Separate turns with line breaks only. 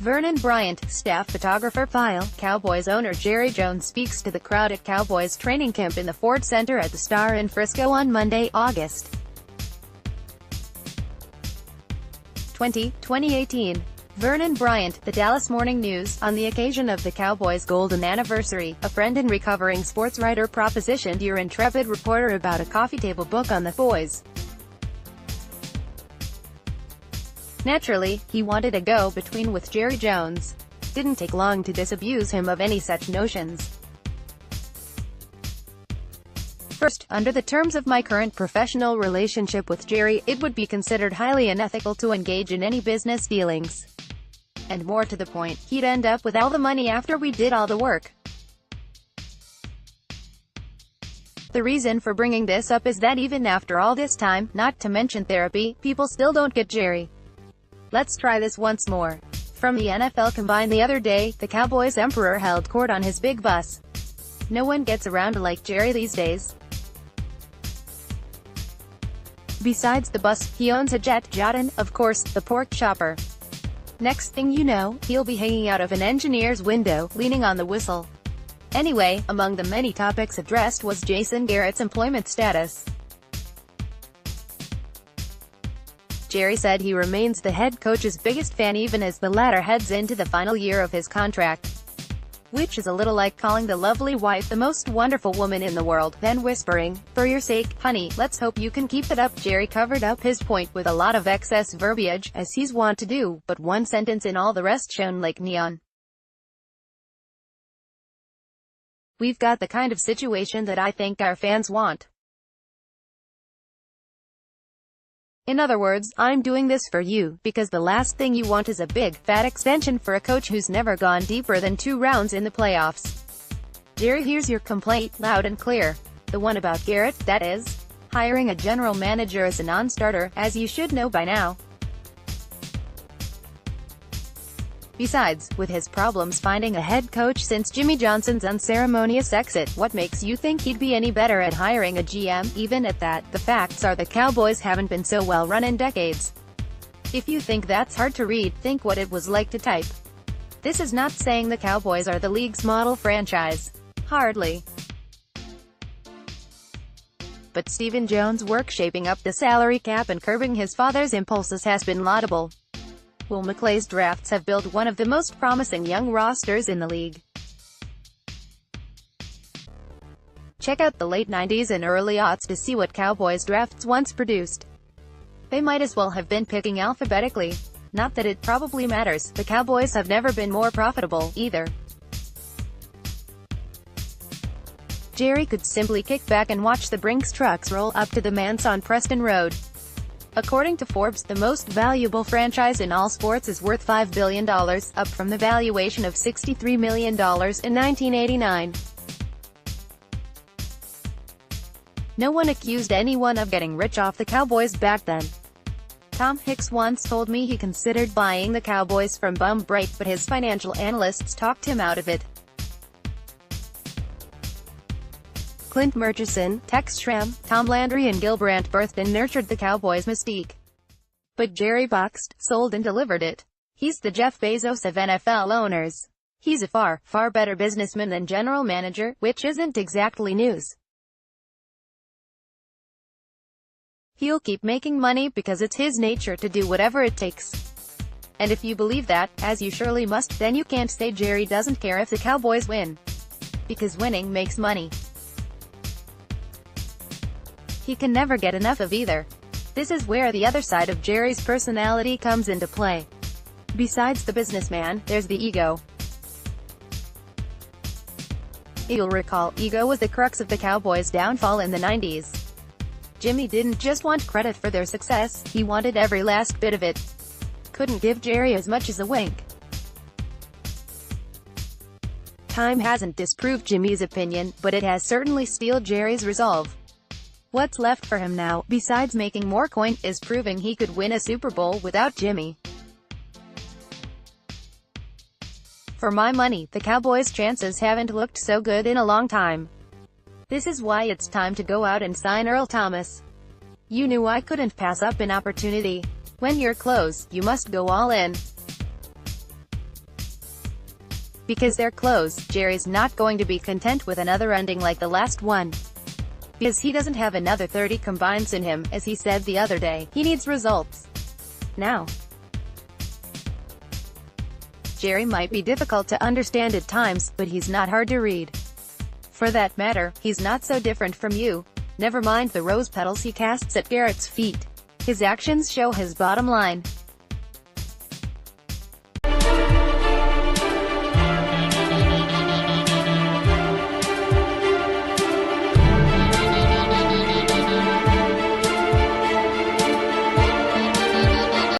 Vernon Bryant, staff photographer. File. Cowboys owner Jerry Jones speaks to the crowd at Cowboys training camp in the Ford Center at the Star in Frisco on Monday, August 20, 2018. Vernon Bryant, the Dallas Morning News, on the occasion of the Cowboys' golden anniversary, a friend and recovering sportswriter propositioned your intrepid reporter about a coffee table book on the boys. Naturally, he wanted a go-between with Jerry Jones. Didn't take long to disabuse him of any such notions. First, under the terms of my current professional relationship with Jerry, it would be considered highly unethical to engage in any business dealings. And more to the point, he'd end up with all the money after we did all the work. The reason for bringing this up is that even after all this time, not to mention therapy, people still don't get Jerry. Let's try this once more. From the NFL Combine the other day, the Cowboys emperor held court on his big bus. No one gets around like Jerry these days. Besides the bus, he owns a jet, and, of course, the pork chopper. Next thing you know, he'll be hanging out of an engineer's window, leaning on the whistle. Anyway, among the many topics addressed was Jason Garrett's employment status. Jerry said he remains the head coach's biggest fan even as the latter heads into the final year of his contract. Which is a little like calling the lovely wife the most wonderful woman in the world, then whispering, "For your sake, honey, let's hope you can keep it up." Jerry covered up his point with a lot of excess verbiage, as he's wont to do, but one sentence in all the rest shone like neon. "We've got the kind of situation that I think our fans want. In other words, I'm doing this for you, because the last thing you want is a big, fat extension for a coach who's never gone deeper than 2 rounds in the playoffs." Jerry hears your complaint, loud and clear. The one about Garrett, that is. Hiring a general manager as a non-starter, as you should know by now. Besides, with his problems finding a head coach since Jimmy Johnson's unceremonious exit, what makes you think he'd be any better at hiring a GM? Even at that, the facts are the Cowboys haven't been so well run in decades. If you think that's hard to read, think what it was like to type. This is not saying the Cowboys are the league's model franchise. Hardly. But Stephen Jones' work shaping up the salary cap and curbing his father's impulses has been laudable. Will McClay's drafts have built one of the most promising young rosters in the league. Check out the late 90s and early aughts to see what Cowboys drafts once produced. They might as well have been picking alphabetically. Not that it probably matters, the Cowboys have never been more profitable, either. Jerry could simply kick back and watch the Brinks trucks roll up to the manse on Preston Road. According to Forbes, the most valuable franchise in all sports is worth $5 billion, up from the valuation of $63 million in 1989. No one accused anyone of getting rich off the Cowboys back then. Tom Hicks once told me he considered buying the Cowboys from Bum Bright, but his financial analysts talked him out of it. Clint Murchison, Tex Schramm, Tom Landry and Gil Brandt birthed and nurtured the Cowboys' mystique. But Jerry boxed, sold and delivered it. He's the Jeff Bezos of NFL owners. He's a far, far better businessman than general manager, which isn't exactly news. He'll keep making money because it's his nature to do whatever it takes. And if you believe that, as you surely must, then you can't say Jerry doesn't care if the Cowboys win. Because winning makes money. He can never get enough of either. This is where the other side of Jerry's personality comes into play. Besides the businessman, there's the ego. You'll recall, ego was the crux of the Cowboys' downfall in the 90s. Jimmy didn't just want credit for their success, he wanted every last bit of it. Couldn't give Jerry as much as a wink. Time hasn't disproved Jimmy's opinion, but it has certainly steeled Jerry's resolve. What's left for him now, besides making more coin, is proving he could win a Super Bowl without Jimmy. For my money, the Cowboys' chances haven't looked so good in a long time. This is why it's time to go out and sign Earl Thomas. You knew I couldn't pass up an opportunity. When you're close, you must go all in. Because they're close, Jerry's not going to be content with another ending like the last one. Because he doesn't have another 30 combines in him, as he said the other day. He needs results now. Jerry might be difficult to understand at times, but he's not hard to read. For that matter, he's not so different from you. Never mind the rose petals he casts at Garrett's feet. His actions show his bottom line.